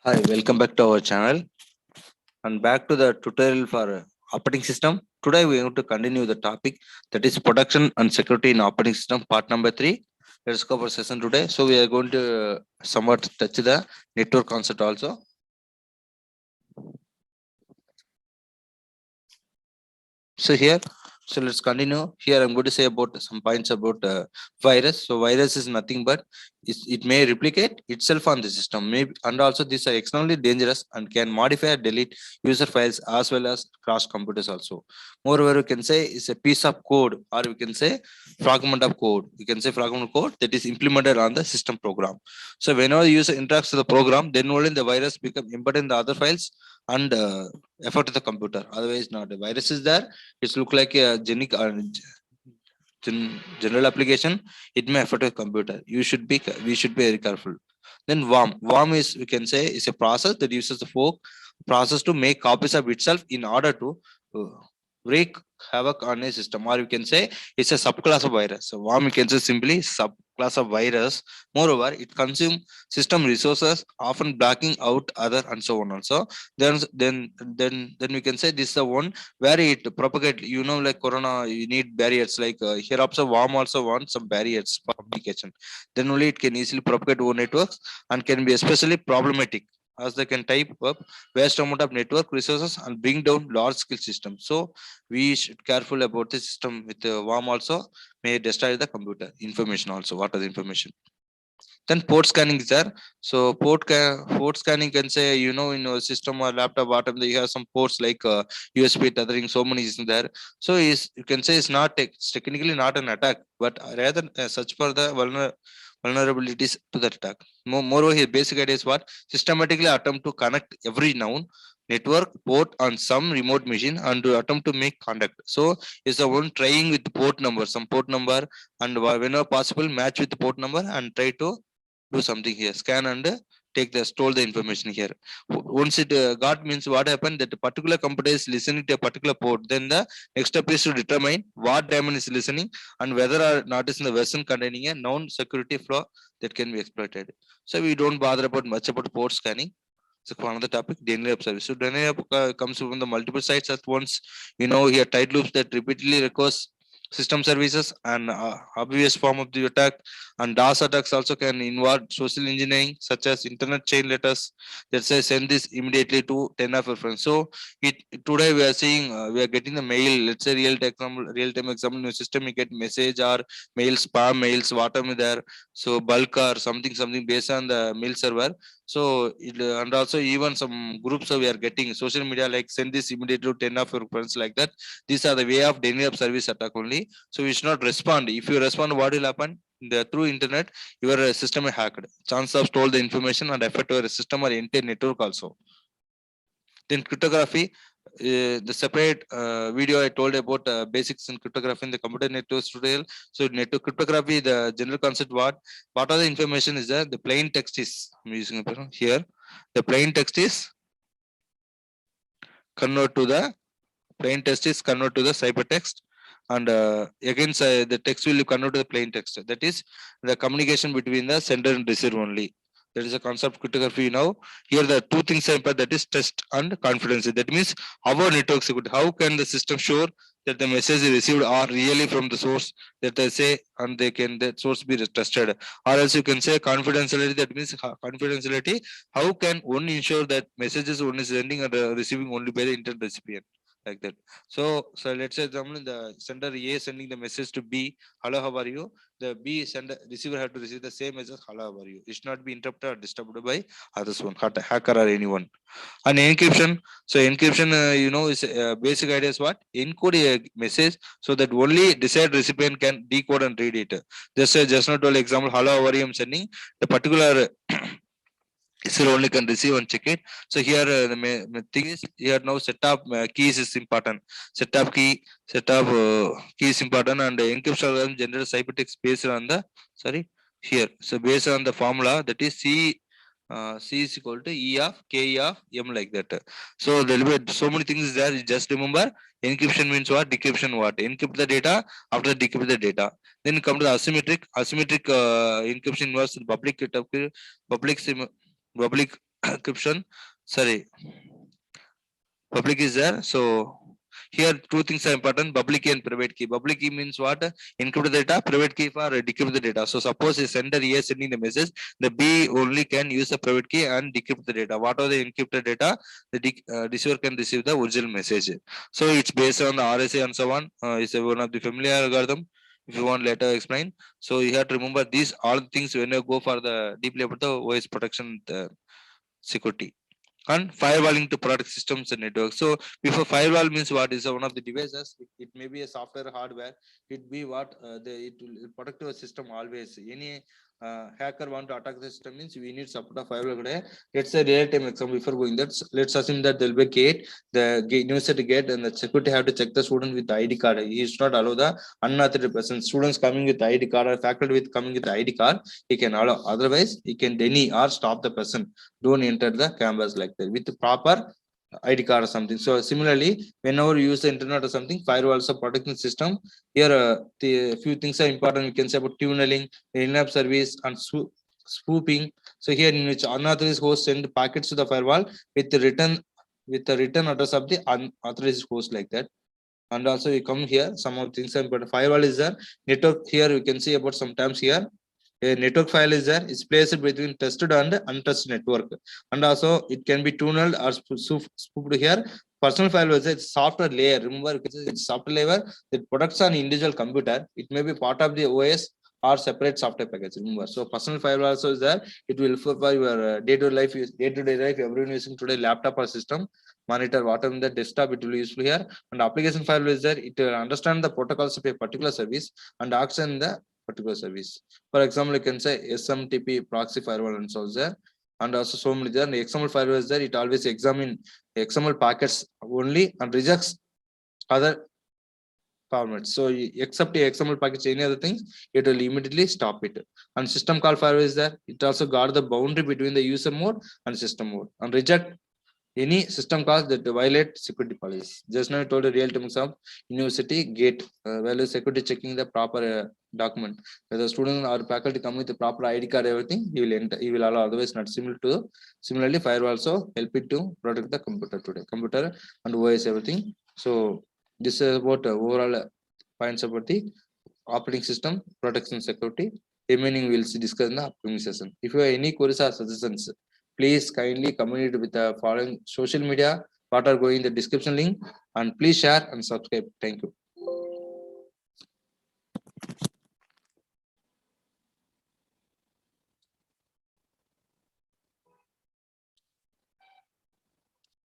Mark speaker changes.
Speaker 1: Hi, welcome back to our channel and back to the tutorial for operating system. Today we are going to continue the topic that is protection and security in operating system part number 3. Let's go for session today. So we are going to somewhat touch the network concept also. So let's continue. Here I'm going to say about some points about virus. So virus is nothing but it may replicate itself on the system. Maybe and also these are extremely dangerous and can modify or delete user files as well as crash computers also. Moreover, we can say it's a piece of code, or we can say fragment of code. We can say fragment of code that is implemented on the system program. So whenever the user interacts with the program, then only the virus become embedded in the other files and affect the computer. Otherwise, not. The virus is there. It's look like a general application. It may affect a computer. We should be very careful. Then worm is, we can say, is a process that uses the fork process to make copies of itself in order to uh, wreak havoc on a system, or you can say it's a subclass of virus. So worm, you can say simply subclass of virus. Moreover, it consumes system resources, often blocking out other and so on also. Then we can say this is the one where it propagate, like corona, you need barriers, like here also worm also wants some barriers for communication. Then only it can easily propagate over networks and can be especially problematic as they can type up vast amount of network resources and bring down large scale systems. So we should careful about the system with the worm also may destroy the computer information also. What are the information? Then port scanning is there. So port scanning can say, in your system or laptop bottom you have some ports like USB tethering, so many is there. So is, you can say, it's technically not an attack, but rather search for the vulnerabilities to that attack. Moreover, here basic idea is what? Systematically attempt to connect every known network port on some remote machine and to attempt to make contact. So is the one trying with port number, some port number, and whenever possible match with the port number and try to do something here, scan and take the store the information here. Once it got, means what happened, that a particular computer is listening to a particular port, then the next step is to determine what daemon is listening and whether or not is in the version containing a known security flaw that can be exploited. So we don't bother about much about port scanning. So for another topic, DNAP service. So DNAP comes from the multiple sites at once. Here tight loops that repeatedly request system services and obvious form of the attack. And DOS attacks also can involve social engineering, such as internet chain letters that say send this immediately to 10 of your friends. So today we are seeing, we are getting the mail. Let's say real time example in your system, you get message or mail, spam mails, whatever there. So bulk or something based on the mail server. So and also even some groups we are getting social media like send this immediately to 10 of your friends, like that. These are the way of denial of service attack only. So we should not respond. If you respond, what will happen? Through internet, your system is hacked. Chance of stole the information and affect your system or entire network also. Then cryptography, the separate video I told about basics in cryptography in the computer network tutorial. So network cryptography, the general concept, what are the information is there? The plain text is, I'm using here. The plain text is convert to the ciphertext, and again the text will convert to the plain text. That is the communication between the sender and receiver only. That is a concept of cryptography. Now here the two things are important, that is trust and confidence. That means our network security, how can the system sure that the message received are really from the source that they say, and they can that source be trusted. Or else you can say confidentiality. That means confidentiality, how can one ensure that messages one is sending and receiving only by the intended recipient, like that. So let's say the sender A sending the message to B, hello, how are you? The B sender receiver have to receive the same message, hello, how are you? It should not be interrupted or disturbed by others one, hacker or anyone. And encryption. So encryption, is basic idea is what? Encode a message so that only desired recipient can decode and read it. Just not all example, hello, how are you? I'm sending the particular still only can receive and check it. So here the thing is, here now set up keys is important. Set up key is important, and encryption algorithm generate ciphertext based on the here. So based on the formula, that is C is equal to E of K of M, like that. So there will be so many things there. You just remember encryption means what, decryption what. Encrypt the data, after decrypt the data. Then come to the asymmetric. Asymmetric encryption involves public encryption. Sorry, public is there. So here two things are important: public key and private key. Public key means what? Encrypt the data. Private key for decrypt the data. So suppose a sender A is sending the message, the B only can use the private key and decrypt the data. What are the encrypted data? The receiver can receive the original message. So it's based on the RSA and so on. It's one of the familiar algorithm. If you want later explain. So you have to remember these all things when you go for the deeply about the OS protection security. And firewalling to protect systems and networks. So before firewall means what is one of the devices. It may be a software, hardware. It be what it will protect your system always. Any hacker want to attack the system means we need support of firewall. Let's say real time example before going that. Let's assume that there will be a gate. The university gate and the security have to check the student with the ID card. He should not allow the unauthorized person. Students coming with the ID card or faculty with coming with the ID card. He can allow. Otherwise, he can deny or stop the person. Don't enter the campus like that with the proper ID card or something. So similarly, whenever you use the internet or something, firewall also protecting system. Here, the few things are important. We can say about tunneling, in-app service, and spoofing. So here, in which unauthorized host send packets to the firewall with the return address of the unauthorized host like that. And also we come here, some of things are important. Firewall is there. Network here we can see about sometimes here. A network file is there. It's placed between trusted and untrusted network. And also it can be tunneled or spoofed here. Personal file was a software layer. Remember, it's software layer that protects an individual computer. It may be part of the OS or separate software package. Remember, so personal file also is there. It will for your day-to-day life. Everyone using today laptop or system monitor whatever in the desktop. It will be useful here. And application file is there. It will understand the protocols of a particular service and action the particular service. For example, you can say SMTP proxy firewall and so there. And also so many there. The XML firewall is there. It always examine XML packets only and rejects other formats. So except the XML package, any other things, it will immediately stop it. And system call firewall is there. It also guard the boundary between the user mode and system mode and reject any system calls that violate security policies. Just now I told a real time example. University gate value security checking the proper document. Whether student or faculty come with the proper ID card, everything he will enter. He will allow. Otherwise, not similarly, firewall also help it to protect the computer and OS everything. So this is about overall points about the operating system protection security. Remaining we'll discuss in the upcoming session. If you have any queries or suggestions, please kindly communicate with the following social media, what are going in the description link, and please share and subscribe. Thank you.